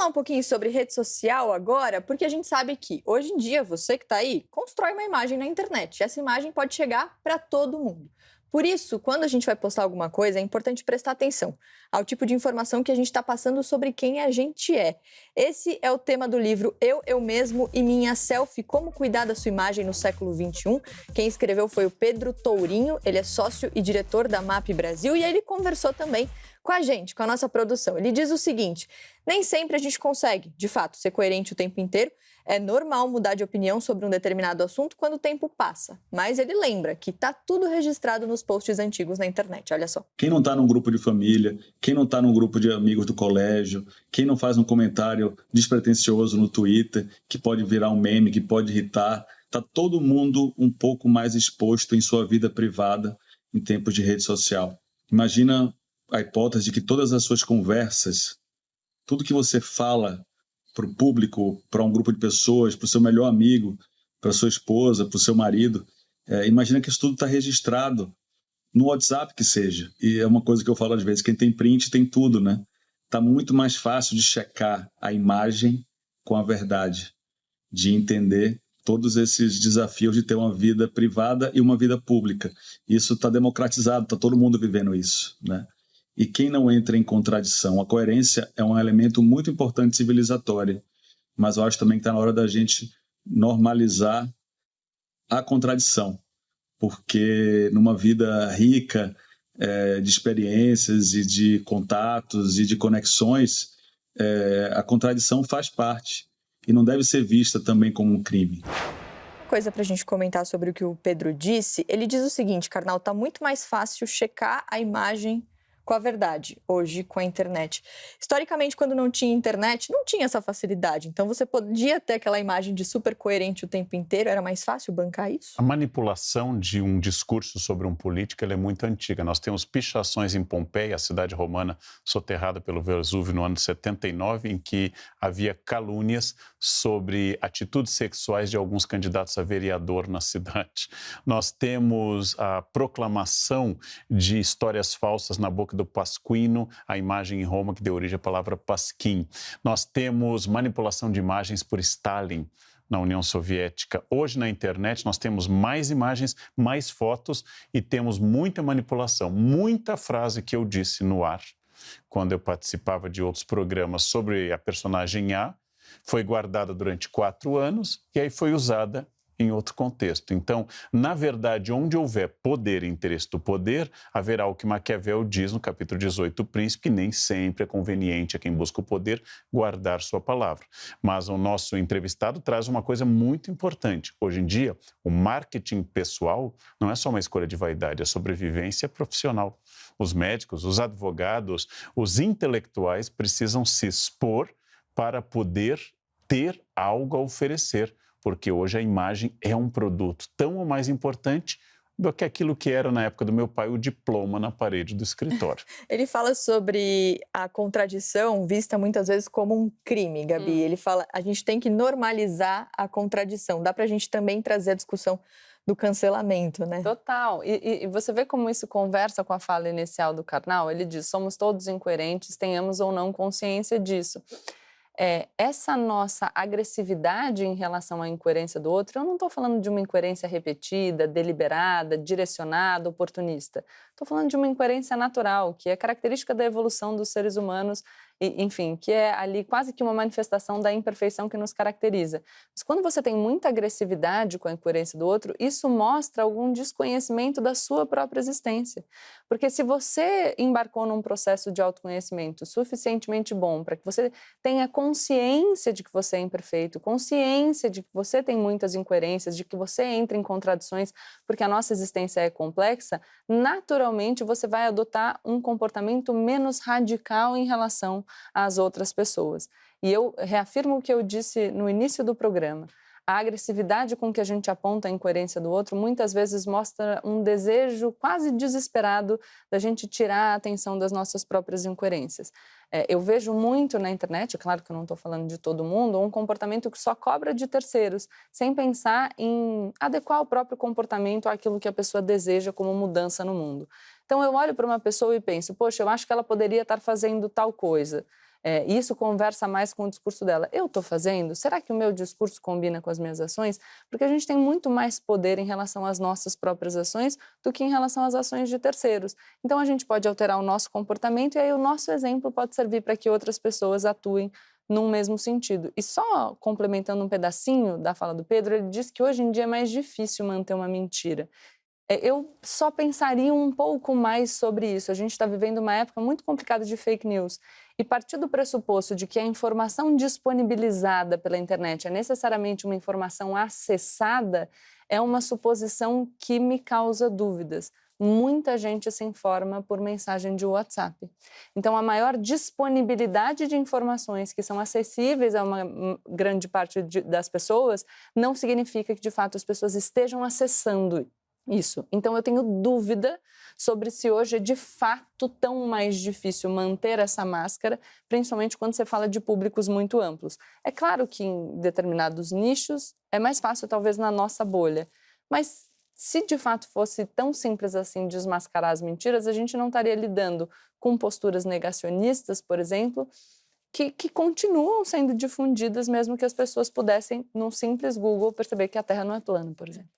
falar um pouquinho sobre rede social agora, porque a gente sabe que hoje em dia você que está aí constrói uma imagem na internet. E essa imagem pode chegar para todo mundo. Por isso, quando a gente vai postar alguma coisa, é importante prestar atenção ao tipo de informação que a gente está passando sobre quem a gente é. Esse é o tema do livro Eu Mesmo e Minha Selfie, Como Cuidar da Sua Imagem no Século XXI. Quem escreveu foi o Pedro Tourinho, ele é sócio e diretor da MAP Brasil e ele conversou também com a gente, com a nossa produção. Ele diz o seguinte: nem sempre a gente consegue, de fato, ser coerente o tempo inteiro. É normal mudar de opinião sobre um determinado assunto quando o tempo passa. Mas ele lembra que está tudo registrado nos posts antigos na internet, olha só. Quem não está num grupo de família, quem não está num grupo de amigos do colégio, quem não faz um comentário despretensioso no Twitter, que pode virar um meme, que pode irritar, está todo mundo um pouco mais exposto em sua vida privada em tempos de rede social. Imagina a hipótese de que todas as suas conversas, tudo que você fala para o público, para um grupo de pessoas, para o seu melhor amigo, para sua esposa, para o seu marido, imagina que isso tudo está registrado no WhatsApp que seja. E é uma coisa que eu falo às vezes, quem tem print tem tudo, né? Está muito mais fácil de checar a imagem com a verdade, de entender todos esses desafios de ter uma vida privada e uma vida pública. Isso está democratizado, está todo mundo vivendo isso, né? E quem não entra em contradição? A coerência é um elemento muito importante civilizatório, mas eu acho também que está na hora da gente normalizar a contradição, porque numa vida rica de experiências e de contatos e de conexões, a contradição faz parte e não deve ser vista também como um crime. Coisa para a gente comentar sobre o que o Pedro disse, ele diz o seguinte: Karnal, tá muito mais fácil checar a imagem com a verdade, hoje com a internet. Historicamente, quando não tinha internet, não tinha essa facilidade, então você podia ter aquela imagem de super coerente o tempo inteiro, era mais fácil bancar isso? A manipulação de um discurso sobre um político ela é muito antiga. Nós temos pichações em Pompeia, a cidade romana soterrada pelo Vesúvio no ano 79, em que havia calúnias sobre atitudes sexuais de alguns candidatos a vereador na cidade. Nós temos a proclamação de histórias falsas na boca do Pasquino, a imagem em Roma que deu origem à palavra Pasquim. Nós temos manipulação de imagens por Stalin na União Soviética. Hoje, na internet, nós temos mais imagens, mais fotos e temos muita manipulação. Muita frase que eu disse no ar, quando eu participava de outros programas sobre a personagem A, foi guardada durante 4 anos e aí foi usada em outro contexto. Então, na verdade, onde houver poder e interesse do poder, haverá o que Maquiavel diz no capítulo 18 do Príncipe, que nem sempre é conveniente a quem busca o poder guardar sua palavra. Mas o nosso entrevistado traz uma coisa muito importante. Hoje em dia, o marketing pessoal não é só uma escolha de vaidade, é sobrevivência profissional. Os médicos, os advogados, os intelectuais precisam se expor para poder ter algo a oferecer, porque hoje a imagem é um produto tão ou mais importante do que aquilo que era na época do meu pai, o diploma na parede do escritório. Ele fala sobre a contradição vista muitas vezes como um crime, Gabi. Ele fala, a gente tem que normalizar a contradição. Dá pra gente também trazer a discussão do cancelamento, né? Total. E você vê como isso conversa com a fala inicial do Karnal? Ele diz, somos todos incoerentes, tenhamos ou não consciência disso. Essa nossa agressividade em relação à incoerência do outro, eu não estou falando de uma incoerência repetida, deliberada, direcionada, oportunista. Estou falando de uma incoerência natural, que é característica da evolução dos seres humanos, enfim, que é ali quase que uma manifestação da imperfeição que nos caracteriza. Mas quando você tem muita agressividade com a incoerência do outro, isso mostra algum desconhecimento da sua própria existência. Porque se você embarcou num processo de autoconhecimento suficientemente bom para que você tenha consciência de que você é imperfeito, consciência de que você tem muitas incoerências, de que você entra em contradições, porque a nossa existência é complexa, naturalmente você vai adotar um comportamento menos radical em relação às outras pessoas. E eu reafirmo o que eu disse no início do programa. A agressividade com que a gente aponta a incoerência do outro muitas vezes mostra um desejo quase desesperado da gente tirar a atenção das nossas próprias incoerências. Eu vejo muito na internet, claro que eu não estou falando de todo mundo, um comportamento que só cobra de terceiros, sem pensar em adequar o próprio comportamento àquilo que a pessoa deseja como mudança no mundo. Então eu olho para uma pessoa e penso, poxa, eu acho que ela poderia estar fazendo tal coisa. Isso conversa mais com o discurso dela. Eu estou fazendo? Será que o meu discurso combina com as minhas ações? Porque a gente tem muito mais poder em relação às nossas próprias ações do que em relação às ações de terceiros. Então, a gente pode alterar o nosso comportamento e aí o nosso exemplo pode servir para que outras pessoas atuem num mesmo sentido. E só complementando um pedacinho da fala do Pedro, ele disse que hoje em dia é mais difícil manter uma mentira. Eu só pensaria um pouco mais sobre isso. A gente está vivendo uma época muito complicada de fake news. E partir do pressuposto de que a informação disponibilizada pela internet é necessariamente uma informação acessada é uma suposição que me causa dúvidas. Muita gente se informa por mensagem de WhatsApp. Então, a maior disponibilidade de informações que são acessíveis a uma grande parte das pessoas não significa que, de fato, as pessoas estejam acessando isso. Então, eu tenho dúvida sobre se hoje é de fato tão mais difícil manter essa máscara, principalmente quando você fala de públicos muito amplos. É claro que em determinados nichos é mais fácil, talvez, na nossa bolha, mas se de fato fosse tão simples assim desmascarar as mentiras, a gente não estaria lidando com posturas negacionistas, por exemplo, que continuam sendo difundidas mesmo que as pessoas pudessem, num simples Google, perceber que a Terra não é plana, por exemplo.